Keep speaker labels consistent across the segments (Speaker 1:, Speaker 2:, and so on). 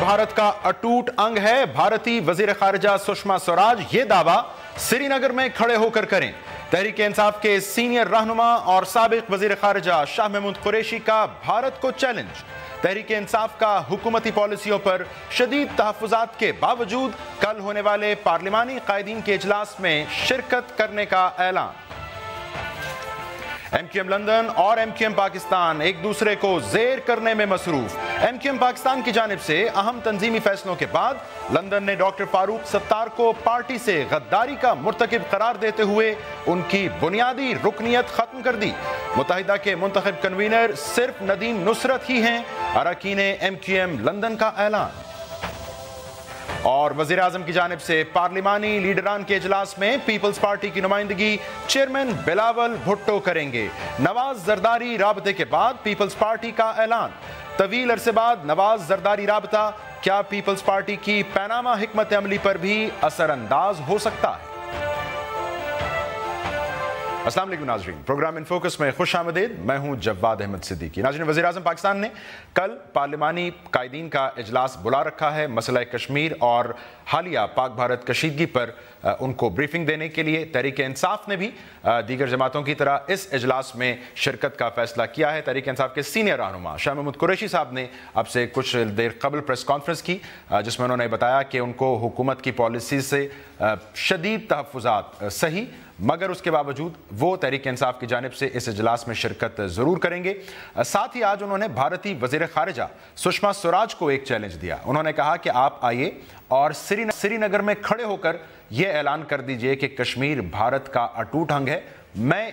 Speaker 1: भारत का अटूट अंग है। भारतीय वजीर खारिजा सुषमा स्वराज ये दावा श्रीनगर में खड़े होकर करें। तहरीक-ए-इंसाफ के सीनियर रहनुमा और साबिक वजीर खारिजा शाह महमूद कुरैशी का भारत को चैलेंज। तहरीक-ए-इंसाफ का हुकूमती पॉलिसियों पर शदीद तहफ़्फ़ुज़ात के बावजूद कल होने वाले पार्लिमानी कायदीन के इजलास में शिरकत करने का ऐलान। MQM लंदन और MQM पाकिस्तान एक दूसरे को ज़ेर करने में मसरूफ। MQM पाकिस्तान की जानिब से अहम तंजीमी फैसलों के बाद लंदन ने डॉक्टर फारूक सत्तार को पार्टी से गद्दारी का मुर्तकिब करार देते हुए उनकी बुनियादी रुकनियत खत्म कर दी। मुत्तहिदा के मुंतखब कन्वीनर सिर्फ नदीम नुसरत ही हैं। अरकान MQM लंदन का ऐलान। और वज़ीर आज़म की जानिब से पार्लिमानी लीडरान के इजलास में पीपल्स पार्टी की नुमाइंदगी चेयरमैन बिलावल भुट्टो करेंगे। नवाज जरदारी राबते के बाद पीपल्स पार्टी का ऐलान। तवील अरसे बाद नवाज जरदारी राबता क्या पीपल्स पार्टी की पैनामा हिकमत अमली पर भी असरअंदाज हो सकता है? अस्सलाम वालेकुम नाज़रीन, प्रोग्राम इन फोकस में खुश आमदीद। मैं हूं जवाद अहमद सिद्दीकी। नाज़रीन, वज़ीर आज़म पाकिस्तान ने कल पार्लिमानी कायदीन का इजलास बुला रखा है। मसला कश्मीर और हालिया पाक भारत कशीदगी पर उनको ब्रीफिंग देने के लिए तहरीक-ए-इंसाफ ने भी दीगर जमातों की तरह इस इजलास में शिरकत का फैसला किया है। तहरीक-ए-इंसाफ के सीनियर रहनुमा शाह महमूद कुरैशी साहब ने अब से कुछ देर कबल प्रेस कॉन्फ्रेंस की, जिसमें उन्होंने बताया कि उनको हुकूमत की पॉलिसी से शदीद तहफ़्फ़ुज़ात सही, मगर उसके बावजूद वो तहरीक-ए-इंसाफ की जानिब से इस इजलास में शिरकत ज़रूर करेंगे। साथ ही आज उन्होंने भारतीय वज़ीर खारिजा सुषमा स्वराज को एक चैलेंज दिया। उन्होंने कहा कि आप आइए और श्रीनगर में खड़े होकर ये ऐलान कर दीजिए कि कश्मीर भारत का अटूट अंग है, मैं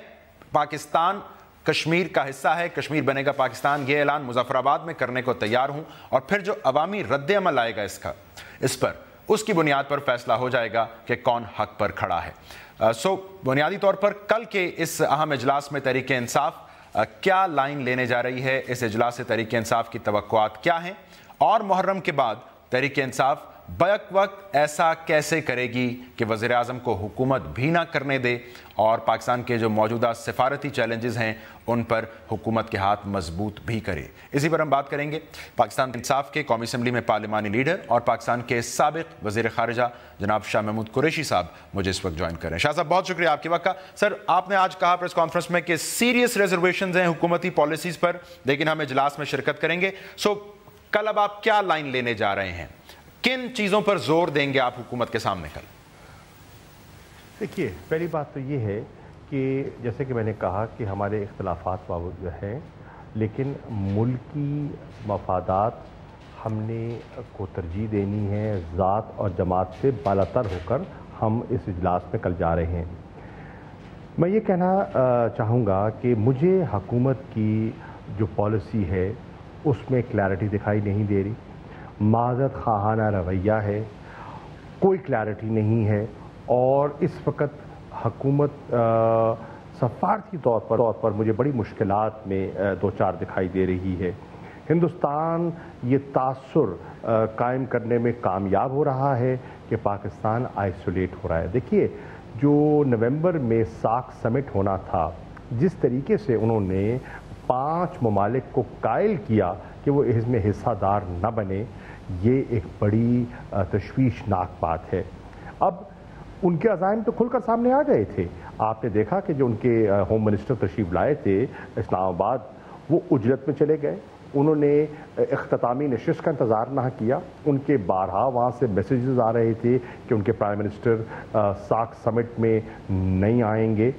Speaker 1: पाकिस्तान कश्मीर का हिस्सा है, कश्मीर बनेगा पाकिस्तान। ये ऐलान मुज़फ़्फ़राबाद में करने को तैयार हूँ और फिर जो अवामी रद्द अमल आएगा इस पर उसकी बुनियाद पर फैसला हो जाएगा कि कौन हक पर खड़ा है। बुनियादी तौर पर कल के इस अहम इजलास में तहरीक-ए-इंसाफ क्या लाइन लेने जा रही है, इस इजलास से तहरीक-ए-इंसाफ की तवक्कुआत क्या हैं और मुहर्रम के बाद तहरीक-ए-इंसाफ बैक वक्त ऐसा कैसे करेगी कि वज़ीर आज़म को हुकूमत भी ना करने दे और पाकिस्तान के जो मौजूदा सिफारती चैलेंजेस हैं उन पर हुकूमत के हाथ मजबूत भी करे। इसी पर हम बात करेंगे। पाकिस्तान इंसाफ के कौमी असम्बली में पार्लिमानी लीडर और पाकिस्तान के साबिक वज़ीर खारिजा जनाब शाह महमूद कुरैशी साहब मुझे इस वक्त ज्वाइन करें। शाह साहब, बहुत शुक्रिया आपके वक्त का। सर, आपने आज कहा प्रेस कॉन्फ्रेंस में कि सीरियस रिजर्वेशंस हैं हुकूमती पॉलिसीज़ पर, लेकिन हम इजलास में शिरकत करेंगे। कल अब आप क्या लाइन लेने जा रहे हैं, किन चीज़ों पर जोर देंगे आप हुकूमत के सामने कल?
Speaker 2: देखिए, पहली बात तो ये है कि जैसे कि मैंने कहा कि हमारे इख्तलाफात जो हैं, लेकिन मुल्की मफादात हमने को तरजीह देनी है। ज़ात और जमात से बालातर होकर हम इस इजलास में कल जा रहे हैं। मैं ये कहना चाहूँगा कि मुझे हुकूमत की जो पॉलिसी है उसमें क्लैरिटी दिखाई नहीं दे रही। माज़रत खाहाना रवैया है, कोई क्लैरिटी नहीं है और इस वक्त हुकूमत सफारती तौर पर मुझे बड़ी मुश्किलात में दो चार दिखाई दे रही है। हिंदुस्तान ये तासुर कायम करने में कामयाब हो रहा है कि पाकिस्तान आइसोलेट हो रहा है। देखिए, जो नवंबर में सार्क समिट होना था, जिस तरीके से उन्होंने 5 ममालिक को कायल किया कि वो इसमें हिस्सादार न बने, ये एक बड़ी तशवीशनाक बात है। अब उनके अज़ाइम तो खुलकर सामने आ गए थे। आपने देखा कि जो उनके होम मिनिस्टर तशरीफ़ लाए थे इस्लामाबाद, वो उजरत में चले गए। उन्होंने इख्तितामी नशिस्त का इंतज़ार ना किया। उनके बारहा वहाँ से मैसेजेस आ रहे थे कि उनके प्राइम मिनिस्टर सार्क समिट में नहीं आएंगे।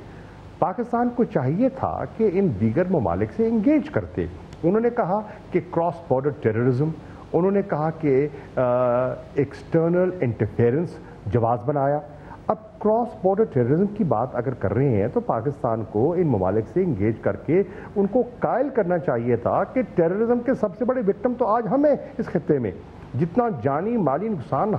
Speaker 2: पाकिस्तान को चाहिए था कि इन दीगर ममालिक से इंगेज करते। उन्होंने कहा कि क्रॉस बॉर्डर टेररिज्म, उन्होंने कहा कि एक्सटर्नल इंटरफेरेंस जवाज़ बनाया। अब क्रॉस बॉर्डर टेररिज्म की बात अगर कर रहे हैं तो पाकिस्तान को इन ममालिक से इंगेज करके उनको कायल करना चाहिए था कि टेररिज्म के सबसे बड़े विक्टिम तो आज हम हैं इस खित्ते में। जितना जानी माली नुकसान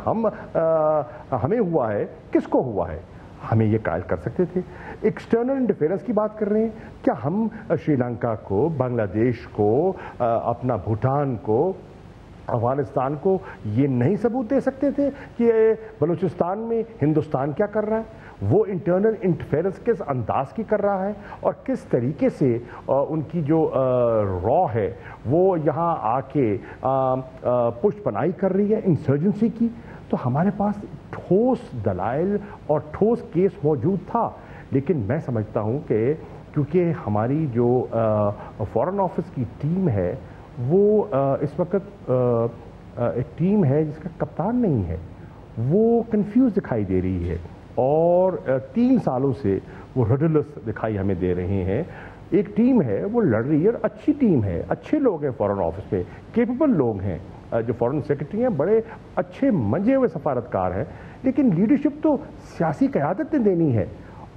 Speaker 2: हमें हुआ है, किसको हुआ है, हमें ये कायल कर सकते थे। एक्सटर्नल इंटरफेरेंस की बात कर रहे हैं, क्या हम श्रीलंका को, बांग्लादेश को, अपना भूटान को, अफगानिस्तान को ये नहीं सबूत दे सकते थे कि बलूचिस्तान में हिंदुस्तान क्या कर रहा है? वो इंटरनल इंटरफेरेंस किस अंदाज की कर रहा है और किस तरीके से उनकी जो रॉ है وہ یہاں آ کے پشت پناہی کر رہی ہے انسرجنسی کی، تو ہمارے پاس ٹھوس دلائل اور ٹھوس کیس موجود تھا. لیکن میں سمجھتا ہوں کہ کیونکہ ہماری جو فارن آفس کی ٹیم ہے وہ اس وقت ایک ٹیم ہے جس کا کپتان نہیں ہے، وہ کنفیوز دکھائی دے رہی ہے اور 3 سالوں سے وہ رڈلس دکھائی ہمیں دے رہے ہیں. ایک ٹیم ہے وہ لڑ رہی ہے اور اچھی ٹیم ہے، اچھے لوگ ہیں فارن آفس میں، کیپیبل لوگ ہیں، جو فارن سیکرٹری ہیں بڑے اچھے منجے ہوئے سفارتکار ہیں، لیکن لیڈرشپ تو سیاسی قیادت نے دینی ہے.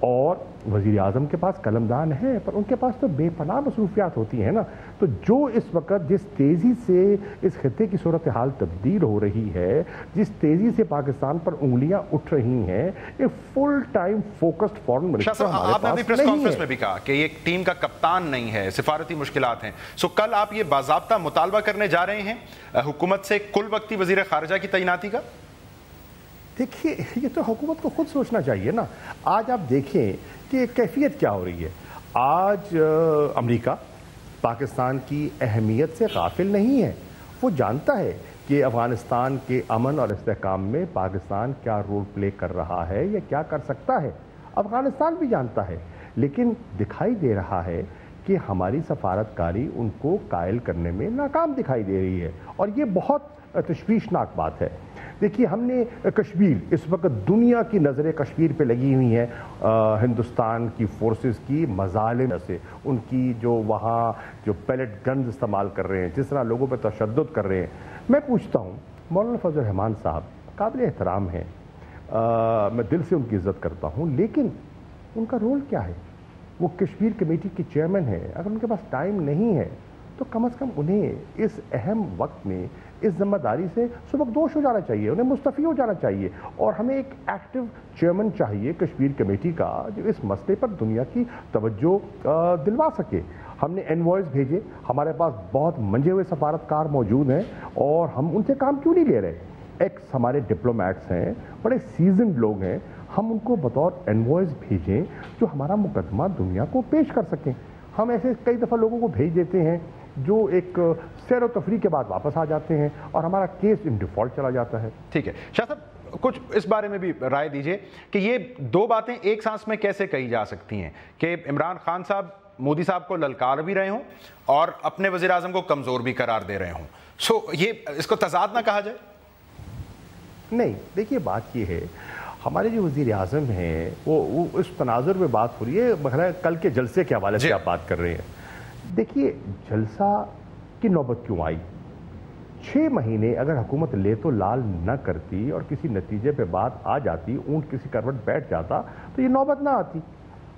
Speaker 2: اور وزیر اعظم کے پاس قلمدان ہے پر ان کے پاس تو بے پناہ مصروفیات ہوتی ہیں نا. تو جو اس وقت جس تیزی سے اس خطے کی صورتحال تبدیل ہو رہی ہے، جس تیزی سے پاکستان پر انگلیاں اٹھ رہی ہیں، ایک full time focused foreign minister ہمارے
Speaker 1: آپ نے اپنی
Speaker 2: پاس
Speaker 1: پریس
Speaker 2: نہیں
Speaker 1: کانفرنس
Speaker 2: ہے.
Speaker 1: میں بھی کہا کہ یہ ٹیم کا کپتان نہیں ہے، سفارتی مشکلات ہیں. سو کل آپ یہ باضابطہ مطالبہ کرنے جا رہے ہیں حکومت سے کل وقتی وزیر خارجہ کی تعیناتی کا؟
Speaker 2: دیکھیے یہ تو حکومت کو خود سوچنا چاہیے نا. آج آپ دیکھیں کہ کیفیت کیا ہو رہی ہے. آج امریکہ پاکستان کی اہمیت سے غافل نہیں ہے. وہ جانتا ہے کہ افغانستان کے امن اور استحکام میں پاکستان کیا رول پلے کر رہا ہے یا کیا کر سکتا ہے. افغانستان بھی جانتا ہے، لیکن دکھائی دے رہا ہے کہ ہماری سفارتکاری ان کو قائل کرنے میں ناکام دکھائی دے رہی ہے، اور یہ بہت تشویشناک بات ہے. دیکھیے ہم نے کشمیر، اس وقت دنیا کی نظریں کشمیر پہ لگی ہوئی ہیں ہندوستان کی فورسز کی مظالم سے، ان کی جو وہاں جو پیلٹ گنز استعمال کر رہے ہیں، جس طرح لوگوں پہ تشدد کر رہے ہیں. میں پوچھتا ہوں مولانا فضل الرحمان صاحب قابل احترام ہیں، میں دل سے ان کی عزت کرتا ہوں، لیکن ان کا رول کیا ہے؟ وہ کشمیر کمیٹی کے چیئرمین ہیں. اگر ان کے پاس ٹائم نہیں ہے تو کم از کم انہیں اس اہم وقت میں اس ذمہ داری سے سبکدوش ہو جانا چاہیے، انہیں مستعفی ہو جانا چاہیے. اور ہمیں ایک ایکٹیو چیئرمین چاہیے کشمیر کمیٹی کا جو اس مسئلے پر دنیا کی توجہ دلوا سکے. ہم نے انوائس بھیجے، ہمارے پاس بہت منجے ہوئے سفارتکار موجود ہیں اور ہم ان سے کام کیوں نہیں لے رہے؟ ایکس ہمارے ڈپلومیٹس ہیں، بڑے سیزنڈ لوگ ہیں، ہم ان کو بطور انوائس بھیجیں جو ہمارا مقدمہ دنیا کو پیش کر سکیں. ہم ایسے کئی دفعہ لوگوں کو بھیج دیتے ہیں جو ایک سیر و تفریح کے بعد واپس آ جاتے ہیں اور ہمارا کیس ان ڈیفالٹ چلا جاتا ہے.
Speaker 1: ٹھیک ہے شاہ صاحب، کچھ اس بارے میں بھی رائے دیجئے کہ یہ 2 باتیں ایک سانس میں کیسے کہی جا سکتی ہیں کہ عمران خان صاحب مودی صاحب کو للکار بھی رہے ہوں اور اپنے وزیر اعظم کو کمزور بھی قرار دے رہے ہوں. سو یہ اس کو تضاد نہ کہا جائے؟
Speaker 2: نہیں، دیکھیے بات یہ ہے، ہمارے جو وزیر اعظم ہیں وہ اس تناظر میں بات ہو رہی ہے، بخیر کل کے جلسے کے حوالے سے آپ بات کر رہے ہیں. دیکھیے جلسہ کی نوبت کیوں آئی؟ 6 مہینے اگر حکومت لے تو لال نہ کرتی اور کسی نتیجے پہ بات آ جاتی، اونٹ کسی کروٹ بیٹھ جاتا تو یہ نوبت نہ آتی.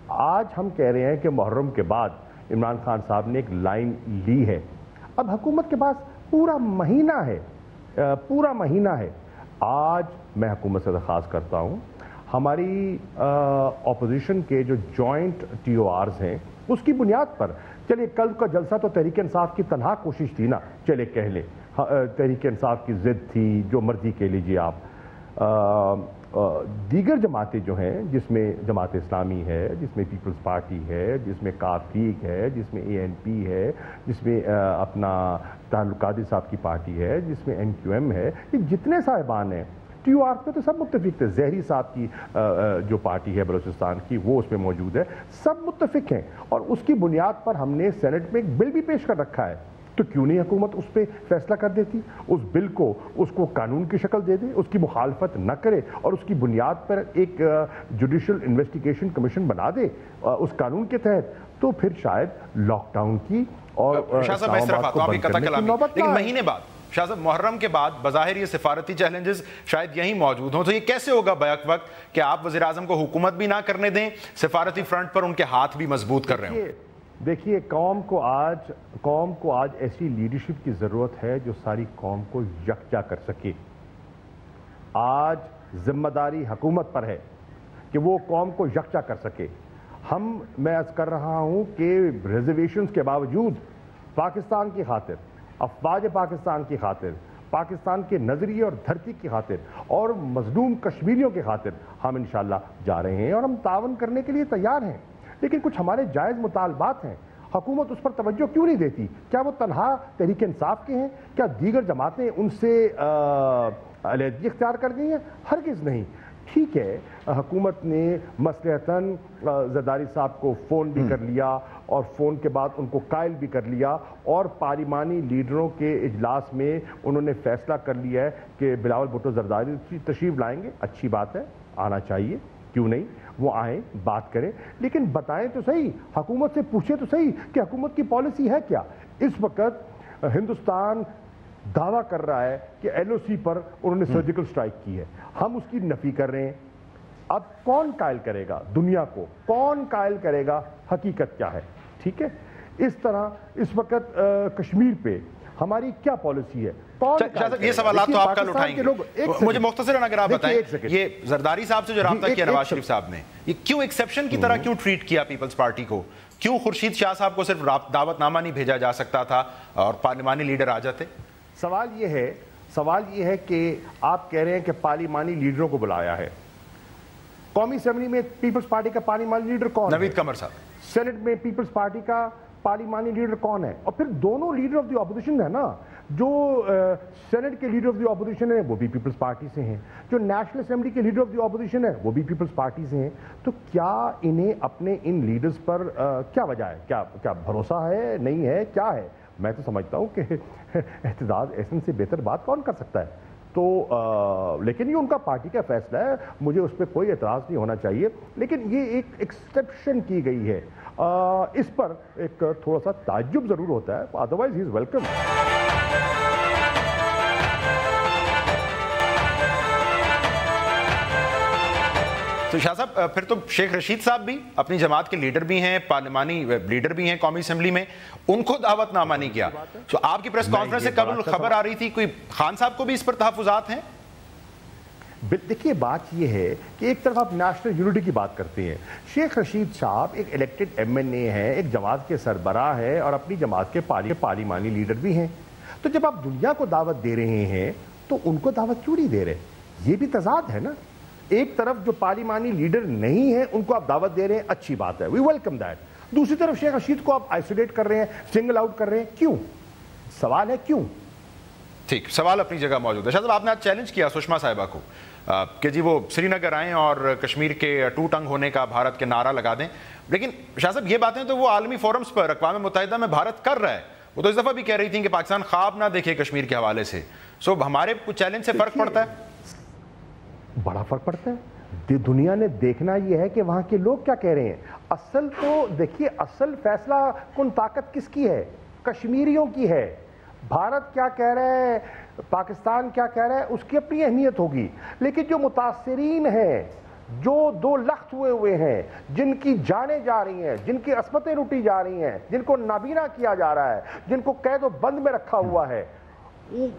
Speaker 2: آج ہم کہہ رہے ہیں کہ محرم کے بعد عمران خان صاحب نے ایک لائن لی ہے. اب حکومت کے پاس پورا مہینہ ہے. آج میں حکومت سے درخواست کرتا ہوں، ہماری اپوزیشن کے جو جوائنٹ ٹی او آرز ہیں اس کی بنیاد پر، چلیے کل کا جلسہ تو تحریک انصاف کی تنہا کوشش تھی نا، چلے کہہ لیں تحریک انصاف کی ضد تھی، جو مرضی کہہ لیجیے آپ. دیگر جماعتیں جو ہیں، جس میں جماعت اسلامی ہے، جس میں پیپلز پارٹی ہے، جس میں کافریق ہے، جس میں اے این پی ہے، جس میں اپنا تعلقاتی صاحب کی پارٹی ہے، جس میں MQM ہے، یہ جتنے صاحبان ہیں ٹی او آر پہ تو سب متفق تھے. زہری صاحب کی جو پارٹی ہے بلوچستان کی، وہ اس میں موجود ہے، سب متفق ہیں اور اس کی بنیاد پر ہم نے سینٹ میں ایک بل بھی پیش کر رکھا ہے. تو کیوں نہیں حکومت اس پہ فیصلہ کر دیتی؟ اس بل کو اس کو قانون کی شکل دے دے، اس کی مخالفت نہ کرے اور اس کی بنیاد پر ایک جوڈیشل انویسٹیگیشن کمیشن بنا دے اس قانون کے تحت، تو پھر شاید لاک ڈاؤن کی اور
Speaker 1: شاہ صاحب میں اس طرف آتا ہوں، آپ کی قطع کلامی، لیکن مہینے بعد شاہ صاحب محرم کے بعد بظاہر یہ سفارتی چیلنجز شاید یہیں موجود ہوں، تو یہ کیسے ہوگا بیک وقت کہ آپ وزیر اعظم کو حکومت بھی نہ کرنے دیں، سفارتی فرنٹ پر ان کے ہاتھ بھی مضبوط کر رہے ہوں؟
Speaker 2: دیکھیے قوم کو آج ایسی لیڈرشپ کی ضرورت ہے جو ساری قوم کو یکجا کر سکے. آج ذمہ داری حکومت پر ہے کہ وہ قوم کو یکجا کر سکے. میں عرض کر رہا ہوں کہ ریزرویشنز کے باوجود پاکستان کی خاطر، افواج پاکستان کی خاطر، پاکستان کے نظریے اور دھرتی کی خاطر اور مظلوم کشمیریوں کی خاطر ہم انشاءاللہ جا رہے ہیں اور ہم تعاون کرنے کے لیے تیار ہیں. لیکن کچھ ہمارے جائز مطالبات ہیں. हुकूमत उस पर तवज्जो क्यों नहीं देती? क्या वो तनहा तहरीक इंसाफ के हैं? क्या दीगर जमातें उनसे अलहदगी इख्तियार कर गई हैं? हरगिज़ नहीं। ठीक है, हुकूमत ने मसलहतन ज़रदारी साहब को फ़ोन भी कर लिया और फ़ोन के बाद उनको कायल भी कर लिया और पार्लिमानी लीडरों के इजलास में उन्होंने फ़ैसला कर लिया है कि बिलावल भुट्टो ज़रदारी तशरीफ़ लाएंगे। अच्छी बात है, आना चाहिए, क्यों नहीं, वो आएँ, बात करें, लेकिन बताएं तो सही, हुकूमत से पूछें तो सही कि हुकूमत की पॉलिसी है क्या। इस वक्त हिंदुस्तान दावा कर रहा है कि LOC पर उन्होंने सर्जिकल स्ट्राइक की है, हम उसकी नफी कर रहे हैं। अब कौन कायल करेगा दुनिया को, कौन कायल करेगा हकीकत क्या है? ठीक है, इस तरह इस वक्त कश्मीर पे हमारी क्या पॉलिसी है, कौन
Speaker 1: ये सवाल तो आप कल उठाएंगे। मुझे मुख्तसरन अगर आप बताएं, ये जरदारी साहब से जो राब्ता किया नवाज शरीफ साहब ने, ये क्यों एक्सेप्शन की तरह क्यों ट्रीट किया पीपल्स पार्टी को? क्यों खुर्शीद शाह साहब को सिर्फ दावतनामा नहीं भेजा जा सकता था और पार्लिमानी लीडर आ जाते?
Speaker 2: सवाल ये है कि आप कह रहे हैं कि पार्लिमानी लीडरों को बुलाया है। कौमी असेंबली में पीपल्स पार्टी का पार्लिमानी लीडर कौन है?
Speaker 1: नवीद कमर साहब।
Speaker 2: सेनेट में पीपल्स पार्टी का पार्लिमानी लीडर कौन है? और फिर दोनों लीडर ऑफ द ऑपोजिशन है ना, जो सेनेट के लीडर ऑफ द ऑपोजिशन है वो भी पीपल्स पार्टी से हैं, जो नेशनल असेंबली के लीडर ऑफ द ऑपोजिशन है वो भी पीपल्स पार्टी से हैं। तो क्या इन्हें अपने इन लीडर्स पर क्या वजह है? क्या भरोसा है, नहीं है, क्या है? मैं तो समझता हूँ कि एहतजाज ऐसे से बेहतर बात कौन कर सकता है। तो लेकिन ये उनका पार्टी का फैसला है, मुझे उस पर कोई एतराज़ नहीं होना चाहिए, लेकिन ये एक एक्सेप्शन की गई है, इस पर एक थोड़ा सा ताज्जुब ज़रूर होता है, अदरवाइज ही इज़ वेलकम।
Speaker 1: तो शाह साहब, फिर तो शेख रशीद साहब भी अपनी जमात के लीडर भी हैं, पार्लिमानी लीडर भी हैं कौमी असेंबली में, उनको दावतनामा नहीं किया। तो आपकी प्रेस कॉन्फ्रेंस से कल खबर आ रही थी, कोई खान साहब को भी इस पर तहफ़्फ़ुज़ात हैं?
Speaker 2: देखिए, बात यह है कि एक तरफ आप नेशनल यूनिटी की बात करते हैं, शेख रशीद साहब एक इलेक्टेड MNA है, एक जमात के सरबराह है और अपनी जमात के पार्लिमानी लीडर भी हैं। तो जब आप दुनिया को दावत दे रहे हैं तो उनको दावत क्यों नहीं दे रहे? ये भी तजाद है ना। एक तरफ जो पार्लिमानी लीडर नहीं है उनको आप दावत दे रहे हैं, अच्छी बात है, वी वेलकम दैट। दूसरी तरफ शेख रशीद को आप आइसोलेट कर रहे हैं, सिंगल आउट कर रहे हैं, क्यों? सवाल है क्यों?
Speaker 1: ठीक, सवाल अपनी जगह मौजूद है। शाह साहब, आपने आज चैलेंज किया सुषमा साहिबा को कि जी वो श्रीनगर आएँ और कश्मीर के टू टंग होने का भारत के नारा लगा दें, लेकिन शाह साहब ये बातें तो वो आलमी फोरम्स पर अक़वाम मुत्तहिदा में भारत कर रहा है। वो तो इस दफ़ा भी कह रही थी कि पाकिस्तान ख्वाब ना देखे कश्मीर के हवाले से। सो हमारे कुछ चैलेंज से फ़र्क पड़ता है?
Speaker 2: बड़ा फर्क पड़ता है। दुनिया ने देखना यह है कि वहां के लोग क्या कह रहे हैं। असल तो देखिए, असल फैसला कुन ताकत किसकी है? कश्मीरियों की है। भारत क्या कह रहा है, पाकिस्तान क्या कह रहा है, उसकी अपनी अहमियत होगी, लेकिन जो मुतासरीन हैं, जो 2 लाख हुए हैं, जिनकी जानें जा रही हैं, जिनकी अस्मतें लूटी जा रही हैं, जिनको नाबीना किया जा रहा है, जिनको कैद व बंद में रखा हुआ है,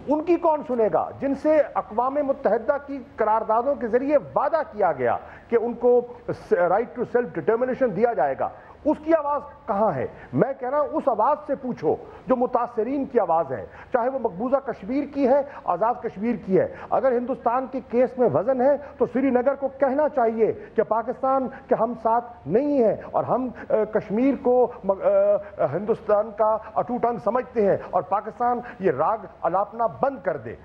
Speaker 2: उनकी कौन सुनेगा? जिनसे अक़वाम मुत्तहिदा की करारदादों के जरिए वादा किया गया कि उनको राइट टू सेल्फ डिटर्मिनेशन दिया जाएगा, उसकी आवाज़ कहाँ है? मैं कह रहा हूँ उस आवाज़ से पूछो जो मुतासरीन की आवाज़ है, चाहे वो मकबूजा कश्मीर की है, आज़ाद कश्मीर की है। अगर हिंदुस्तान के केस में वजन है तो श्रीनगर को कहना चाहिए कि पाकिस्तान के हम साथ नहीं है और हम कश्मीर को हिंदुस्तान का अटूट अंग समझते हैं और पाकिस्तान ये राग अलापना बंद कर दे।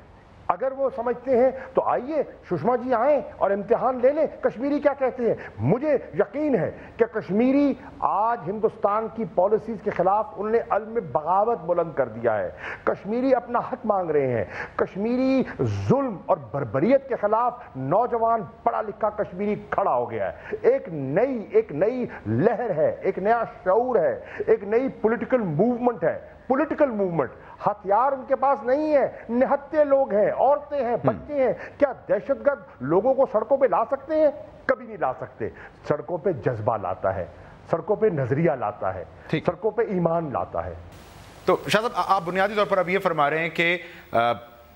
Speaker 2: अगर वो समझते हैं तो आइए सुषमा जी आएं और इम्तिहान ले लें कश्मीरी क्या कहते हैं। मुझे यकीन है कि कश्मीरी आज हिंदुस्तान की पॉलिसीज के खिलाफ उन्होंने अलम बगावत बुलंद कर दिया है। कश्मीरी अपना हक मांग रहे हैं। कश्मीरी जुल्म और बर्बरियत के खिलाफ नौजवान पढ़ा लिखा कश्मीरी खड़ा हो गया है। एक नई लहर है, एक नया शऊर है, एक नई पॉलिटिकल मूवमेंट है। पॉलिटिकल मूवमेंट, हथियार उनके पास नहीं है, निहत्थे लोग हैं, औरतें हैं, बच्चे हैं। क्या दहशतगर्द लोगों को सड़कों पे ला सकते हैं? कभी नहीं ला सकते। सड़कों पे जज्बा लाता है, सड़कों पे नजरिया लाता है, सड़कों पे ईमान लाता है।
Speaker 1: तो शाह साहब, आप बुनियादी तौर पर अब ये फरमा रहे हैं कि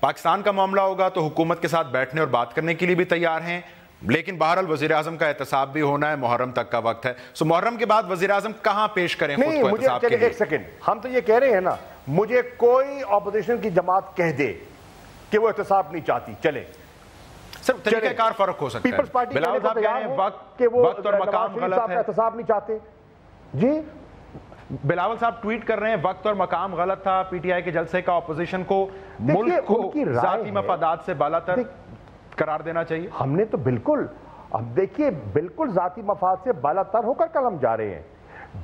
Speaker 1: पाकिस्तान का मामला होगा तो हुकूमत के साथ बैठने और बात करने के लिए भी तैयार हैं, लेकिन बहरहाल वज़ीर आज़म का एहतसाब भी होना है, मुहर्रम तक का वक्त है। सो मुहर्रम के बाद वज़ीर आज़म कहां पेश करें खुद को एहतसाब के लिए?
Speaker 2: एक सेकंड, हम तो ये कह रहे हैं ना, मुझे कोई ऑपोजिशन की जमात कह दे कि वो एहतसाब नहीं चाहती, चले।
Speaker 1: सिर्फ तरीक़ाकार फर्क हो सकता है।
Speaker 2: पीपल्स पार्टी कहने को तैयार है कि वो
Speaker 1: वक्त और मकाम गलत है,
Speaker 2: एहतसाब नहीं चाहते। जी,
Speaker 1: बिलावल साहब ट्वीट कर रहे हैं वक्त और मकाम गलत था, पीटीआई के जलसे का ऑपोजिशन को मुल्क को ज़ाती मफादात से बालातर करार देना चाहिए।
Speaker 2: हमने तो बिल्कुल, अब देखिए, बिल्कुल ज़ाती मफाद से बालातर होकर कल हम जा रहे हैं।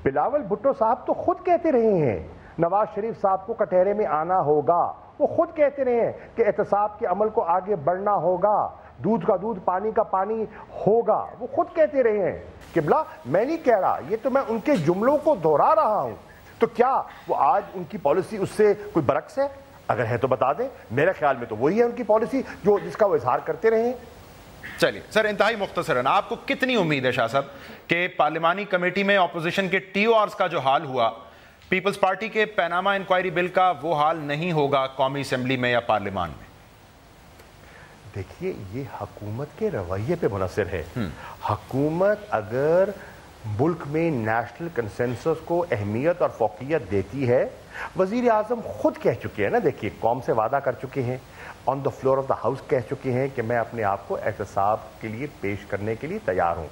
Speaker 2: बिलावल भुट्टो साहब तो खुद कहते रहे हैं नवाज शरीफ साहब को कटहरे में आना होगा, वो खुद कहते रहे हैं कि एहतसाब के अमल को आगे बढ़ना होगा, दूध का दूध पानी का पानी होगा, वो खुद कहते रहे हैं। किबला मैं नहीं कह रहा, ये तो मैं उनके जुमलों को दोहरा रहा हूं। तो क्या वो आज उनकी पॉलिसी उससे कोई बरक्स है? अगर है तो बता दें। मेरे ख्याल में तो वही है उनकी पॉलिसी जो जिसका वो इजहार करते रहे हैं।
Speaker 1: चलिए सर, इंतहाई मुख्तसरन आपको कितनी उम्मीद है शाह साहब कि पार्लिमानी कमेटी में ऑपोजिशन के टीओआरस का जो हाल हुआ, पीपल्स पार्टी के पैनामा इंक्वायरी बिल का वो हाल नहीं होगा कौमी असेंबली में या पार्लियामान में?
Speaker 2: देखिए, ये हुकूमत के रवैये पे मुनसर है। हुकूमत अगर मुल्क में नेशनल कंसेंसस को अहमियत और फोकियत देती है, वजीर आजम खुद कह चुके हैं ना, देखिए कौम से वादा कर चुके हैं, on the floor of the house कह चुके हैं कि मैं अपने आप को एहतसाब के लिए पेश करने के लिए तैयार हूं।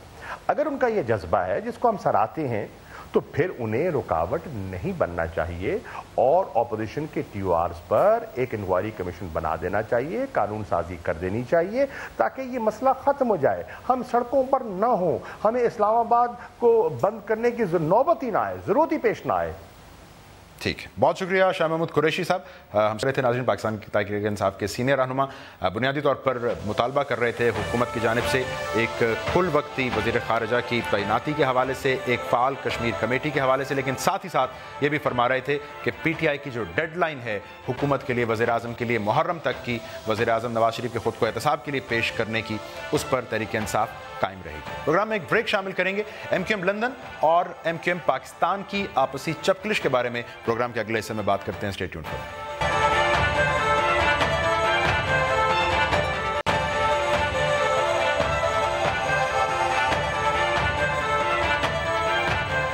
Speaker 2: अगर उनका ये जज्बा है जिसको हम सराहते हैं, तो फिर उन्हें रुकावट नहीं बनना चाहिए और ऑपोजिशन के टीओआरस पर एक इंक्वायरी कमीशन बना देना चाहिए, कानून साजी कर देनी चाहिए, ताकि ये मसला ख़त्म हो जाए। हम सड़कों पर ना हो, हमें इस्लामाबाद को बंद करने की नौबत ही ना आए, ज़रूरत ही पेश ना आए।
Speaker 1: ठीक है, बहुत शुक्रिया शाह महमूद कुरैशी साहब। हमसे थे नाज़रीन, पाकिस्तान की तहरीक इंसाफ के सीनियर रहनुमा बुनियादी तौर पर मुतालबा कर रहे थे हुकूमत की जानिब से एक कुल वक्ती वज़ीर ख़ारजा की तैनाती के हवाले से, एक फ़ाल कश्मीर कमेटी के हवाले से, लेकिन साथ ही साथ ये भी फरमा रहे थे कि पीटीआई की जो डेडलाइन है हुकूमत के लिए, वज़ीर आज़म के लिए मुहर्रम तक की, वज़ीर आज़म नवाज शरीफ के खुद को एहतसाब के लिए पेश करने की, उस पर तहरीक इंसाफ कायम रहेगी। प्रोग्राम में एक ब्रेक शामिल करेंगे एमक्यूएम लंदन और एमक्यूएम पाकिस्तान की आपसी चपकलिश के बारे में। प्रोग्राम के अगले हिस्से में बात करते हैं, स्टे ट्यून्ड करें।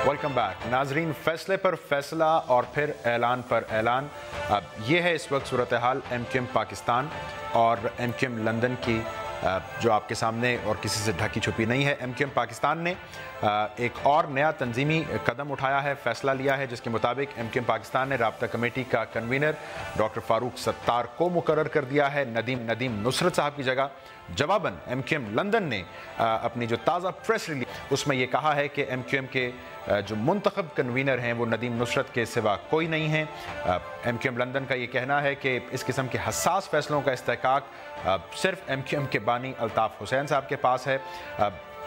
Speaker 1: वेलकम बैक नाजरीन। फैसले पर फैसला और फिर ऐलान पर ऐलान, अब ये है इस वक्त सूरत हाल एमक्यूएम पाकिस्तान और एमक्यूएम लंदन की, जो आपके सामने और किसी से ढकी छुपी नहीं है। एमक्यूएम पाकिस्तान ने एक और नया तंजीमी कदम उठाया है, फैसला लिया है, जिसके मुताबिक एमक्यूएम पाकिस्तान ने राब्ता कमेटी का कन्वीनर डॉक्टर फारूक सत्तार को मुकर्रर कर दिया है नदीम नुसरत साहब की जगह। जवाबन एमक्यूएम लंदन ने अपनी जो ताज़ा प्रेस रिलीज, उसमें यह कहा है कि एमक्यूएम के जो मुंतखब कन्वीनर हैं वो नदीम नुसरत के सिवा कोई नहीं है। एमक्यूएम लंदन का ये कहना है कि इस किस्म के हसास फैसलों का इस्तेहकाक सिर्फ एमक्यूएम के बानी अल्ताफ़ हुसैन साहब के पास है।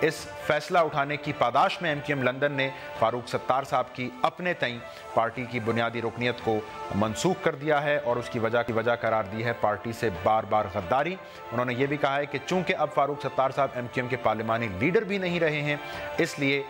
Speaker 1: इस फैसला उठाने की पादाश में एमक्यूएम लंदन ने फारूक सत्तार साहब की अपने तई पार्टी की बुनियादी रुकनियत को मनसूख कर दिया है और उसकी वजह करार दी है पार्टी से बार बार गद्दारी। उन्होंने ये भी कहा है कि चूंकि अब फारूक सत्तार साहब एमक्यूएम के पार्लिमानी लीडर भी नहीं रहे हैं, इसलिए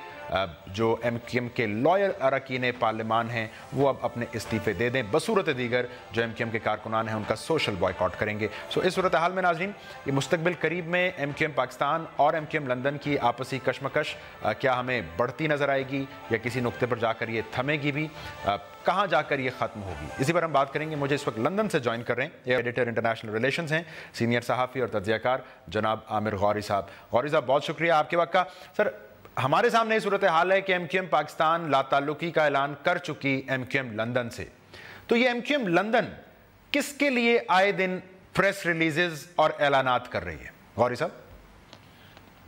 Speaker 1: जो एमक्यूएम के लॉयल अरकान पार्लिमान हैं वो अब अपने इस्तीफ़े दे दें, बसूरत दीगर जो एमक्यूएम के कारकुनान हैं उनका सोशल बॉयकॉट करेंगे। सो इस सूरत हाल में नाज़रीन, ये मुस्तकबिल करीब में एमक्यूएम पाकिस्तान और एमक्यूएम लंदन की आपसी कशमकश क्या हमें बढ़ती नज़र आएगी या किसी नुक्ते पर जाकर ये थमेगी भी, कहाँ जाकर ये ख़त्म होगी, इसी पर हम बात करेंगे। मुझे इस वक्त लंदन से ज्वाइन कर रहे हैं एडिटर इंटरनेशनल रिलेशंस हैं, सीनियर सहाफ़ी और तज्ज़ियाकार जनाब आमिर गौरी साहब। गौरी साहब, बहुत शुक्रिया आपके वक्त का। सर, हमारे सामने ये सूरत हाल है कि एमक्यूएम पाकिस्तान लाताल्लुकी का ऐलान कर चुकी एमक्यूएम लंदन से, तो ये एमक्यूएम लंदन किसके लिए आए दिन प्रेस रिलीजेस और ऐलानात कर रही है? गौरी साहब,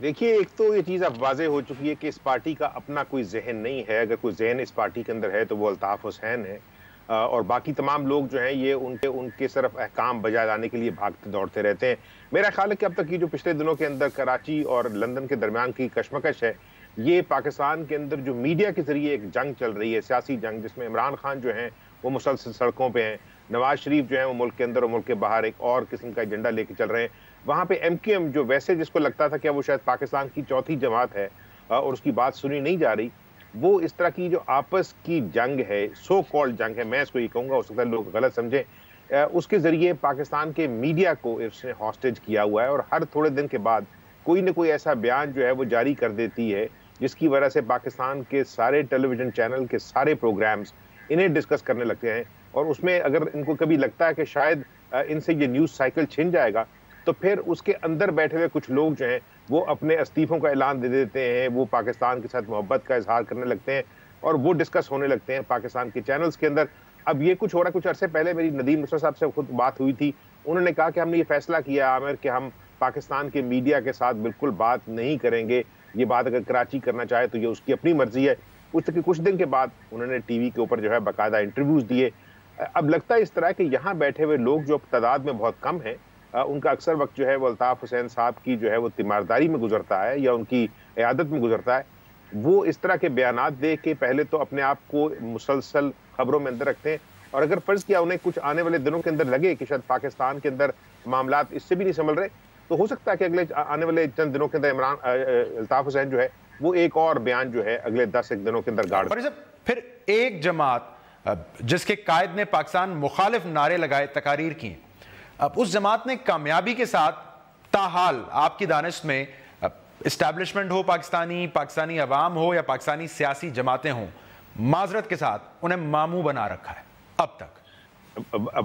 Speaker 3: देखिए, एक तो ये चीज़ अब वाज़ेह हो चुकी है कि इस पार्टी का अपना कोई जहन नहीं है। अगर कोई जहन इस पार्टी के अंदर है तो वो अल्ताफ़ हुसैन है, और बाकी तमाम लोग जो हैं ये उनके सिर्फ अहकाम बजा लाने के लिए भागते दौड़ते रहते हैं। मेरा ख्याल है कि अब तक की जो पिछले दिनों के अंदर कराची और लंदन के दरमियान की कशमकश है, ये पाकिस्तान के अंदर जो मीडिया के जरिए एक जंग चल रही है, सियासी जंग, जिसमें इमरान खान जो हैं वो मुसलसल सड़कों पे हैं, नवाज शरीफ जो है वो मुल्क के अंदर और मुल्क के बाहर एक और किस्म का एजेंडा लेके चल रहे हैं। वहाँ पे एमक्यूएम जो वैसे जिसको लगता था कि वो शायद पाकिस्तान की चौथी जमात है और उसकी बात सुनी नहीं जा रही, वो इस तरह की जो आपस की जंग है, सो कॉल्ड जंग है, मैं इसको ये कहूँगा, हो सकता है लोग गलत समझें, उसके जरिए पाकिस्तान के मीडिया को इसने हॉस्टेज किया हुआ है और हर थोड़े दिन के बाद कोई न कोई ऐसा बयान जो है वो जारी कर देती है जिसकी वजह से पाकिस्तान के सारे टेलीविजन चैनल के सारे प्रोग्राम्स इन्हें डिस्कस करने लगते हैं। और उसमें अगर इनको कभी लगता है कि शायद इनसे ये न्यूज़ साइकिल छिन जाएगा, तो फिर उसके अंदर बैठे हुए कुछ लोग जो हैं वो अपने इस्तीफों का ऐलान दे देते हैं, वो पाकिस्तान के साथ मोहब्बत का इजहार करने लगते हैं। اور وہ ڈسکس ہونے لگتے ہیں پاکستان کے چینلز کے اندر. اب یہ کچھ ہو رہا ہے. کچھ عرصے پہلے میری ندیم نصرت صاحب سے خود بات ہوئی تھی, انہوں نے کہا کہ ہم نے یہ فیصلہ کیا عامر کہ ہم پاکستان کے میڈیا کے ساتھ بالکل بات نہیں کریں گے, یہ بات اگر کراچی کرنا چاہے تو یہ اس کی اپنی مرضی ہے. کچھ دن کے بعد انہوں نے ٹی وی کے اوپر جو ہے باقاعدہ انٹرویوز دیے. اب لگتا ہے اس طرح کہ یہاں بیٹھے ہوئے لوگ جو تعداد میں بہت کم ہیں, ان کا اکثر وقت جو ہے وہ الطاف حسین صاحب کی جو ہے وہ تیمارداری میں گزرتا ہے یا ان کی عیادت میں گزرتا ہے. وہ اس طرح کے بیانات دے کے پہلے تو اپنے آپ کو مسلسل خبروں میں اندر رکھتے ہیں, اور اگر فرض کیا انہیں کچھ آنے والے دنوں کے اندر لگے کہ شاید پاکستان کے اندر معاملات اس سے بھی نہیں سنبھل رہے, تو ہو سکتا ہے کہ اگلے آنے والے چند دنوں کے اندر الطاف حسین جو ہے وہ ایک اور بیان جو ہے اگلے 10 دنوں کے اندر گاڑ.
Speaker 1: پھر ایک جماعت جس کے قائد نے پاکستان مخالف نعرے لگائے, تقاریر کی, اب اس جماعت نے کامیابی کے ساتھ تاحال آپ کی دانش میں اسٹیبلشمنٹ ہو پاکستانی عوام ہو یا پاکستانی سیاسی جماعتیں ہوں, معذرت کے ساتھ انہیں ماموں بنا رکھا ہے اب تک.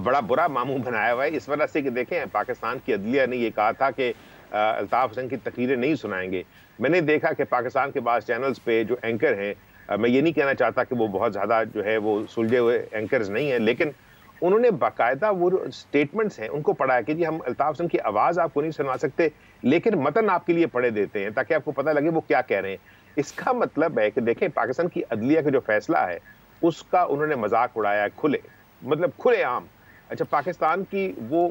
Speaker 3: بڑا برا ماموں بنایا ہوا ہے اس وجہ سے کہ دیکھیں پاکستان کی عدلیہ نے یہ کہا تھا کہ الطاف حسین کی تقریریں نہیں سنائیں گے. میں نے دیکھا کہ پاکستان کے بعض چینلز پہ جو اینکر ہیں, میں یہ نہیں کہنا چاہتا کہ وہ بہت زیادہ جو ہے وہ سلجھے ہوئے اینکرز نہیں ہیں, لیکن انہوں نے باقاعدہ وہ سٹیٹمنٹس ہیں ان کو پڑھا ہے کہ جی ہم الطاف حسین کی آواز آپ کو نہیں سنوا سکتے لیکن متن آپ کے لیے پڑھے دیتے ہیں تاکہ آپ کو پتہ لگے وہ کیا کہہ رہے ہیں. اس کا مطلب ہے کہ دیکھیں پاکستان کی عدلیہ کا جو فیصلہ ہے اس کا انہوں نے مذاق اڑایا ہے کھلے عام. اچھا, پاکستان کی وہ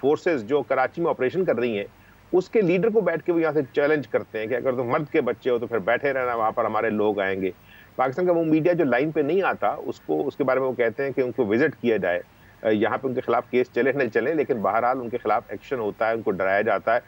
Speaker 3: فورسز جو کراچی میں آپریشن کر رہی ہیں اس کے لیڈر کو بیٹھ کے وہ یہاں سے چیلنج کرتے ہیں کہ اگر تم مرد کے بچے ہو تو پھر بیٹھے رہنا, وہاں پر ہمارے لوگ آئیں گے. پاکستان کا وہ میڈیا جو لائن پہ نہیں آتا اس کے بارے میں وہ کہتے ہیں کہ ان کو وزٹ کیا جائے, یہاں پہ ان کے خلاف کیس چلے نہ چلے لیکن بہرحال ان کے خلاف ایکشن ہوتا ہے, ان کو ڈرایا جاتا ہے.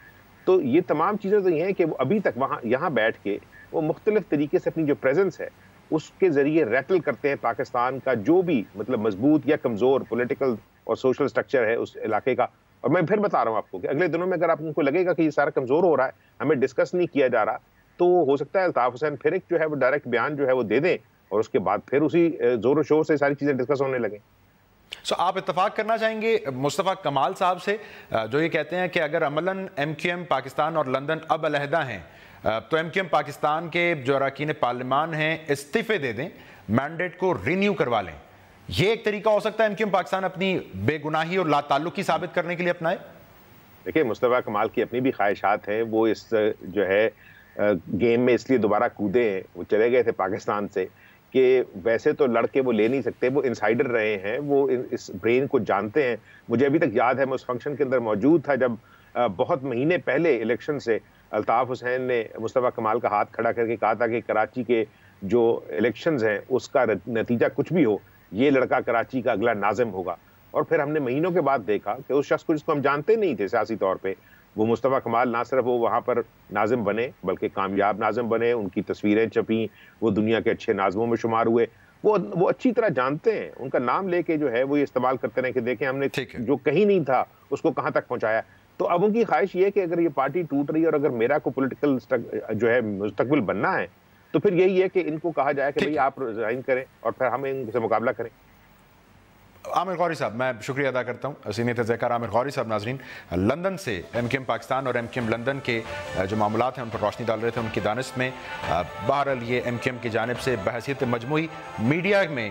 Speaker 3: تو یہ تمام چیزیں تو یہ ہیں کہ وہ ابھی تک یہاں بیٹھ کے وہ مختلف طریقے سے اپنی جو پریزنس ہے اس کے ذریعے ریٹل کرتے ہیں پاکستان کا جو بھی مطلب مضبوط یا کمزور پولیٹیکل اور سوشل سٹرکچر ہے اس علاقے کا. اور میں پھر بتا رہا ہوں آپ کو کہ اگلے دنوں میں اگر آپ کو لگے گا کہ یہ سارا کمزور ہو رہا ہے, ہمیں ڈسکس نہیں کیا جا رہا, تو ہو سکتا ہے الطاف حسین پھر ایک جو ہے وہ ڈائریکٹ بیان جو ہے وہ دے دیں اور اس کے بعد پھر اسی زور و شور سے ساری چیزیں ڈسکس ہونے لگیں.
Speaker 1: آپ اتفاق کرنا چاہیں گے مصطفیٰ کمال صاحب سے جو یہ کہتے ہیں کہ اگر عملاً ایم کیو ایم پاکستان اور لندن اب علیحدہ ہیں تو ایم کیو ایم پاکستان کے جو اراکین پارلیمان ہیں استعفے دے دیں, مینڈیٹ کو رینیو کروا لیں, یہ ایک طریقہ ہو سکتا ہے ایم کیو ایم پاکستان اپنی بے گناہی اور لا تعلقی ثابت کرنے کے لیے اپنائے؟
Speaker 3: دیکھیں مصطفیٰ کمال کی اپنی بھی خواہشات ہیں, وہ اس جو ہے گیم میں اس لیے دوبارہ کودے ہیں, وہ چلے گئے تھے پاکستان سے کہ ویسے تو لڑ کے وہ لے نہیں سکتے, وہ انسائڈر رہے ہیں, وہ اس برین کو جانتے ہیں. مجھے ابھی تک یاد ہے میں اس فنکشن کے اندر موجود تھا جب بہت مہینے پہلے الیکشن سے الطاف حسین نے مصطفیٰ کمال کا ہاتھ کھڑا کر کے کہا تھا کہ کراچی کے جو الیکشنز ہیں اس کا نتیجہ کچھ بھی ہو یہ لڑکا کراچی کا اگلا ناظم ہوگا. اور پھر ہم نے مہینوں کے بعد دیکھا کہ اس شخص کو جس کو ہم جانتے نہیں تھے سیاسی طور پہ, وہ مصطفیٰ کمال نہ صرف وہ وہاں پر ناظم بنے بلکہ کامیاب ناظم بنے, ان کی تصویریں چھپیں, وہ دنیا کے اچھے ناظموں میں شمار ہوئے. وہ اچھی طرح جانتے ہیں, ان کا نام لے کے جو ہے وہ یہ استعمال کرتے رہے کہ دیکھیں ہم نے جو کہیں نہیں تھا اس کو کہاں تک پہنچایا. تو اب ان کی خواہش یہ ہے کہ اگر یہ پارٹی ٹوٹ رہی ہے اور اگر میرا کو پولیٹیکل جو ہے مستقبل بننا ہے تو پھر یہی ہے کہ ان کو کہا جائے کہ بھئی آپ ریزائن کریں اور پھر ہم ان سے مقابلہ کریں.
Speaker 1: عامر غوری صاحب, میں شکریہ ادا کرتا ہوں, سینئر تجزیہ کار عامر غوری صاحب. ناظرین, لندن سے ایم کیو ایم پاکستان اور ایم کیو ایم لندن کے جو معاملات ہیں ان پر روشنی ڈال رہے تھے ان کی دانست میں. بہرحال یہ ایم کیو ایم کی جانب سے بحیثیت مجموعی میڈیا میں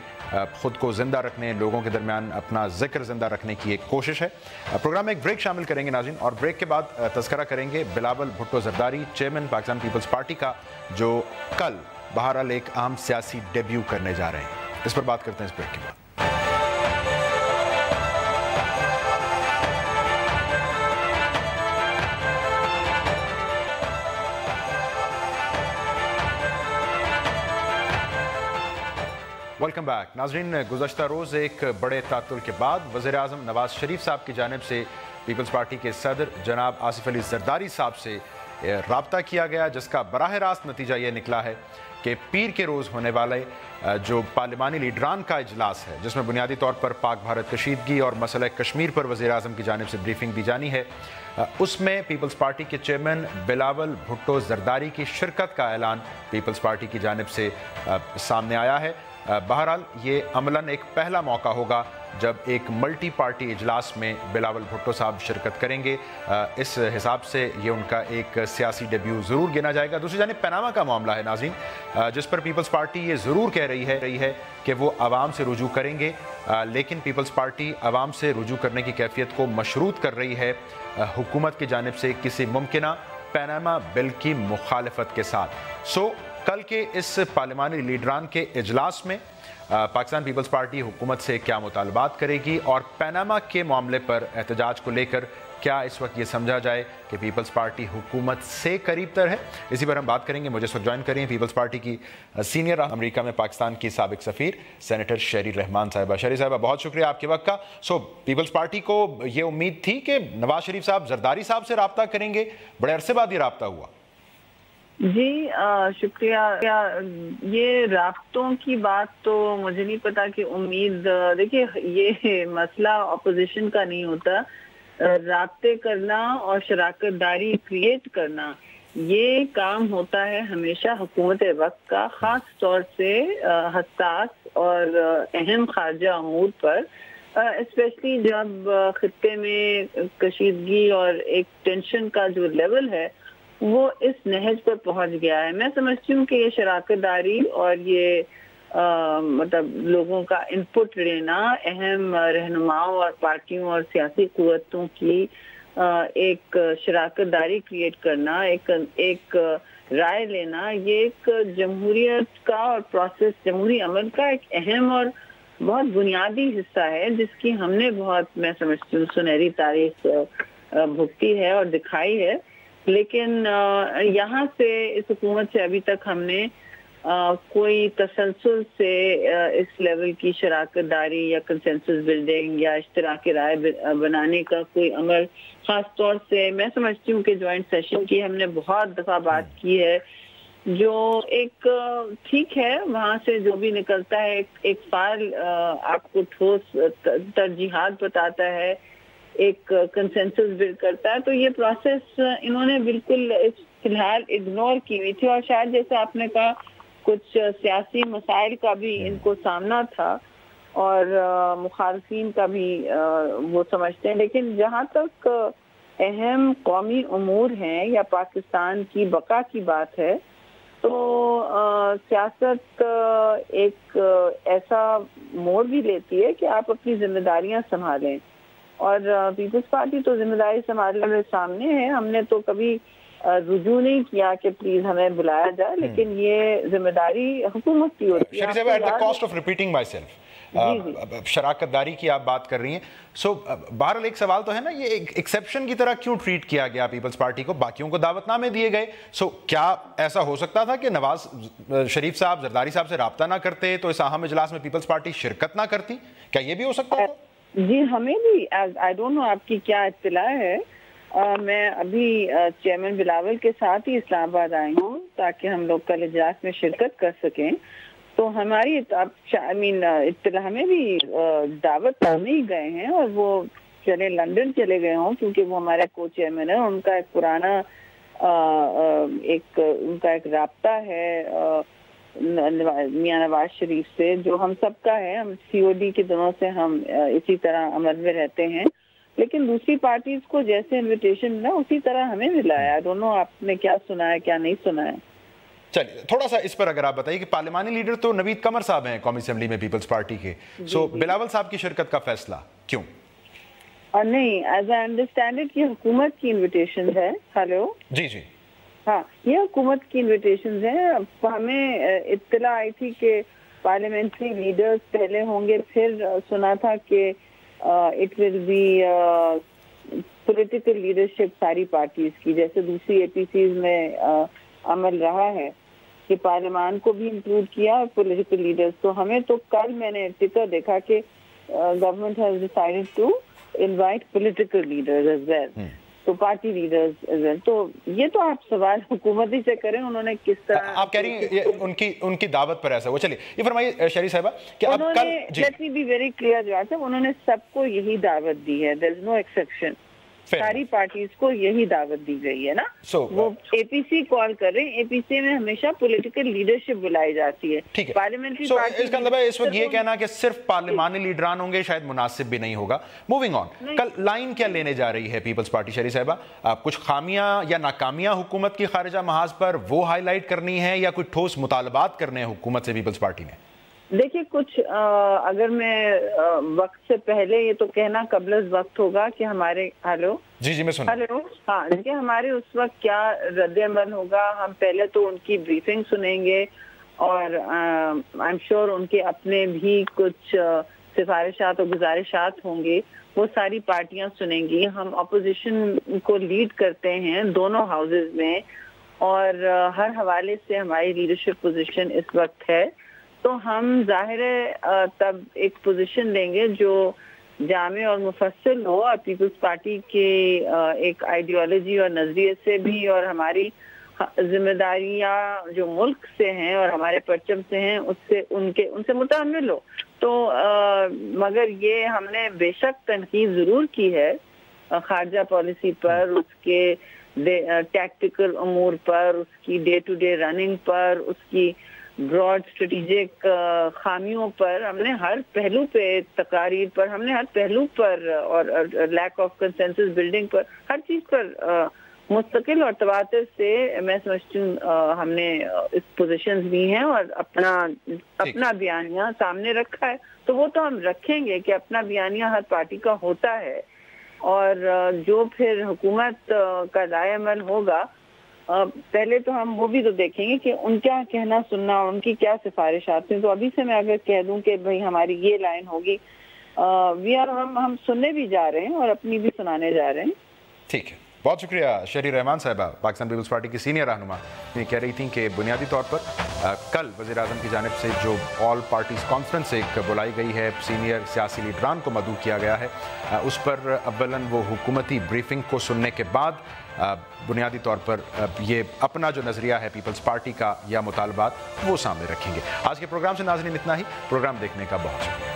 Speaker 1: خود کو زندہ رکھنے, لوگوں کے درمیان اپنا ذکر زندہ رکھنے کی ایک کوشش ہے. پروگرام میں ایک بریک شامل کریں گے ناظرین, اور بریک کے بعد تذکرہ کریں گے Bilawal Bhutto Zardari, chairman Pakistan peoples party کا, جو کل بہرحال ایک اہم سیاسی ڈیبیو کرنے جا رہے ہیں. اس پر بات کرتے ہیں اس بریک کے بعد. Welcome back. ناظرین, گزشتہ روز ایک بڑے تعطل کے بعد وزیر اعظم نواز شریف صاحب کی جانب سے پیپلز پارٹی کے صدر جناب آصف علی زرداری صاحب سے رابطہ کیا گیا, جس کا براہ راست نتیجہ یہ نکلا ہے کہ پیر کے روز ہونے والے جو پارلیمانی لیڈران کا اجلاس ہے جس میں بنیادی طور پر پاک بھارت کشیدگی اور مسئلہ کشمیر پر وزیر اعظم کی جانب سے بریفنگ دی جانی ہے, اس میں پیپلز پارٹی کے چیئرمین بلاول بھٹو زرداری کی شرکت کا اعلان پیپلز پارٹی کی جانب سے سامنے آیا ہے. بہرحال یہ عملاً ایک پہلا موقع ہوگا جب ایک ملٹی پارٹی اجلاس میں بلاول بھٹو صاحب شرکت کریں گے. اس حساب سے یہ ان کا ایک سیاسی ڈیبیو ضرور گنا جائے گا. دوسری جانب پیناما کا معاملہ ہے ناظرین, جس پر پیپلز پارٹی یہ ضرور کہہ رہی ہے کہ وہ عوام سے رجوع کریں گے, لیکن پیپلز پارٹی عوام سے رجوع کرنے کی کیفیت کو مشروط کر رہی ہے حکومت کی جانب سے کسی ممکنہ پیناما بل کی مخالفت کے ساتھ. کل کے اس پارلیمانی لیڈران کے اجلاس میں پاکستان پیپلز پارٹی حکومت سے کیا مطالبات کرے گی, اور پیناما کے معاملے پر احتجاج کو لے کر کیا اس وقت یہ سمجھا جائے کہ پیپلز پارٹی حکومت سے قریب تر ہے, اسی پر ہم بات کریں گے. مجھے اس وقت جوائن کریں پیپلز پارٹی کی سینئر امریکہ میں پاکستان کی سابق سفیر سینیٹر شہری رحمان صاحبہ. شہری صاحبہ بہت شکریہ آپ کے وقت کا. پیپلز پارٹی کو یہ امید تھی کہ نواز شریف صاحب زرداری صاحب سے رابطہ کریں گے, بڑے عرصے بعد یہ رابطہ ہوا.
Speaker 4: جی شکریہ. یہ رابطوں کی بات تو مجھے نہیں پتا کہ امید, دیکھیے یہ مسئلہ اپوزیشن کا نہیں ہوتا. رابطے کرنا اور شراکت داری کریٹ کرنا یہ کام ہوتا ہے ہمیشہ حکومت وقت کا, خاص طور سے حساس اور اہم خارجہ امور پر, اسپیشلی جب خطے میں کشیدگی اور ایک ٹینشن کا جو لیول ہے وہ اس نہج پر پہنچ گیا ہے. میں سمجھتی ہوں کہ یہ شراکت داری اور یہ مطلب لوگوں کا انپٹ لینا, اہم رہنماؤں اور پارٹیوں اور سیاسی قوتوں کی ایک شراکت داری کریٹ کرنا, ایک رائے لینا, یہ ایک جمہوریت کا اور پروسیس جمہوری عمل کا ایک اہم اور بہت بنیادی حصہ ہے, جس کی ہم نے بہت, میں سمجھتی ہوں, سنہری تاریخ بھگتی ہے اور دکھائی ہے. لیکن یہاں سے اس حکومت سے ابھی تک ہم نے کوئی تسلسل سے اس لیول کی شراکت داری یا کنسنسس بلڈنگ یا اشتراک رائے بنانے کا کوئی عمل, خاص طور سے میں سمجھتی ہوں کہ جوائنٹ سیشن کی ہم نے بہت دفعہ بات کی ہے, جو ایک ٹھیک ہے وہاں سے جو بھی نکلتا ہے ایک فائل آپ کو ٹھوس ترجیحات بتاتا ہے, ایک کنسنسس بلڈ کرتا ہے. تو یہ پروسیس انہوں نے بالکل فی الحال اگنور کی ہوئی تھی, اور شاید جیسے آپ نے کہا کچھ سیاسی مسائل کا بھی ان کو سامنا تھا اور مخالفین کا بھی وہ سمجھتے ہیں. لیکن جہاں تک اہم قومی امور ہیں یا پاکستان کی بقا کی بات ہے تو سیاست ایک ایسا موڑ بھی لیتی ہے کہ آپ اپنی ذمہ داریاں سنبھالیں, اور پیپلز پارٹی تو ذمہ داری سنبھالنے میں سامنے ہے. ہم نے تو کبھی رجوع نہیں کیا کہ پلیز ہمیں بلایا جائے, لیکن یہ ذمہ داری حکومت کی ہوتی ہے.
Speaker 1: شراکت داری کی آپ بات کر رہی ہیں, بہرحال ایک سوال تو ہے نا, یہ ایکسیپشن کی طرح کیوں ٹریٹ کیا گیا پیپلز پارٹی کو؟ باقیوں کو دعوت نامے دیے گئے, کیا ایسا ہو سکتا تھا کہ نواز شریف صاحب زرداری صاحب سے رابطہ نہ کرتے تو اس اہم اجلاس میں پیپلز پارٹی شرکت نہ کرتی؟ کیا یہ بھی ہو سکتا تھا؟
Speaker 4: جی ہمیں بھی آئی ڈونٹ نو آپ کی کیا اطلاع ہے. میں ابھی چیئرمین بلاول کے ساتھ ہی اسلام آباد آئی ہوں تاکہ ہم لوگ کل اجلاس میں شرکت کر سکیں. تو ہماری اطلاع ہمیں بھی دعوت نامے ہی گئے ہیں, اور وہ چلے لندن چلے گئے ہوں کیونکہ وہ ہمارے کو چیئرمین ہے. ان کا ایک پرانا ان کا ایک رابطہ ہے میاں نواز شریف سے جو ہم سب کا ہے. ہم COD کے دنوں سے ہم اسی طرح عمل میں رہتے ہیں, لیکن دوسری پارٹیز کو جیسے انویٹیشن ملا اسی طرح ہمیں ملا ہے. دونوں آپ نے کیا سنا ہے کیا نہیں سنا ہے.
Speaker 1: چلیے تھوڑا سا اس پر اگر آپ بتائیے کہ پارلیمانی لیڈر تو نوید قمر صاحب ہیں قومی اسمبلی میں پیپلز پارٹی کے, بلاول صاحب کی شرکت کا فیصلہ کیوں؟
Speaker 4: اور نہیں, ایز آئی انڈرسٹینڈ اٹ یہ حکومت کی انویٹیشن ہے. ہیلو
Speaker 1: جی جی
Speaker 4: ہاں, یہ حکومت کی انویٹیشنز ہیں. ہمیں اطلاع آئی تھی کہ پارلیمنٹری لیڈرز پہلے ہوں گے, پھر سنا تھا کہ it will be political leadership ساری پارٹیز کی, جیسے دوسری APCs میں عمل رہا ہے کہ پارلیمان کو بھی انکلوڈ کیا اور پولیٹیکل لیڈرز. تو ہمیں تو کل میں نے ٹویٹر دیکھا کہ government has decided to invite political leaders as well, تو پارٹی لیڈرز ایز ویل. تو یہ تو آپ سوال حکومت ہی سے کریں انہوں نے کس طرح
Speaker 1: آپ کہہ رہی ہیں ان کی دعوت پر ایسا ہوا. چلیے یہ فرمائیے شہری صاحبہ کہ اب کل
Speaker 4: let me be very clear جو ہے انہوں نے سب کو یہی دعوت دی ہے, دیر از نو ایکسیپشن. सारी पार्टीज को यही दावत दी गई है ना। वो एपीसी कॉल कर रहे हैं, एपीसी में हमेशा पॉलिटिकल लीडरशिप बुलाई जाती है।
Speaker 1: ठीक है,
Speaker 4: पार्लियामेंट्री
Speaker 1: पार्टी इसका मतलब है इस वक्त ये कहना कि सिर्फ पार्लिमानी लीडरान होंगे शायद मुनासिब भी नहीं होगा। मूविंग ऑन, कल लाइन क्या लेने जा रही है पीपल्स पार्टी? शरी साहिबा, कुछ खामियां या नाकामियां हुकूमत की खारिजा महाज पर वो हाईलाइट करनी है या कोई ठोस मुतालबात करने हैं हुकूमत से पीपल्स पार्टी ने?
Speaker 4: देखिए, कुछ अगर मैं वक्त से पहले ये तो कहना कबल वक्त होगा कि हमारे
Speaker 1: जी मैं सुन
Speaker 4: हेलो हाँ, देखिए हमारे उस वक्त क्या रद्द-ए-अमल होगा, हम पहले तो उनकी ब्रीफिंग सुनेंगे और आई एम श्योर उनके अपने भी कुछ सिफारिशात और गुजारिशात होंगे, वो सारी पार्टियां सुनेंगी। हम अपोजिशन को लीड करते हैं दोनों हाउसेज में और हर हवाले से हमारी लीडरशिप पोजीशन इस वक्त है, तो हम जाहिर है तब एक पोजीशन लेंगे जो जामे और मुफस्सिल हो और पीपल्स पार्टी के एक आइडियोलॉजी और नजरिए से भी और हमारी जिम्मेदारियां जो मुल्क से हैं और हमारे परचम से हैं उनसे मुतामिल हो। तो मगर ये हमने बेशक तनकीद जरूर की है खारजा पॉलिसी पर, उसके टैक्टिकल अमूर पर, उसकी डे टू डे रनिंग पर, उसकी ब्रॉड स्ट्रेटेजिक खामियों पर, हमने हर पहलू पे तकारीर पर, हमने हर पहलू पर और लैक ऑफ कंसेंसस बिल्डिंग पर, हर चीज पर मुस्तकिल और तवातर से मैं समझती हूँ हमने इस पोजीशंस भी हैं और अपना बयानिया सामने रखा है। तो वो तो हम रखेंगे कि अपना बयानिया हर पार्टी का होता है और जो फिर हुकूमत का राय-अमल होगा पहले तो हम वो भी तो देखेंगे कि उनका कहना सुनना, उनकी क्या सिफारिशात हैं। तो अभी से मैं अगर कह दूं कि भाई हमारी ये लाइन होगी, हम सुनने भी जा रहे हैं और अपनी भी सुनाने जा रहे हैं।
Speaker 1: ठीक है, बहुत शुक्रिया शरी रहमान साहिबा, पाकिस्तान पीपल्स पार्टी की सीनियर रहनुमा। ये कह रही थी कि बुनियादी तौर पर कल वज़ीर आज़म की जानिब से जो ऑल पार्टीज़ कॉन्फ्रेंस एक बुलाई गई है, सीनियर सियासी लीडरान को मदऊ किया गया है, उस पर अव्वलन वो हुकूमती ब्रीफिंग को सुनने के बाद बुनियादी तौर पर ये अपना जो नज़रिया है पीपल्स पार्टी का या मुतालबात वो सामने रखेंगे। आज के प्रोग्राम से नाज़रीन इतना ही। प्रोग्राम देखने का बहुत शुक्रिया।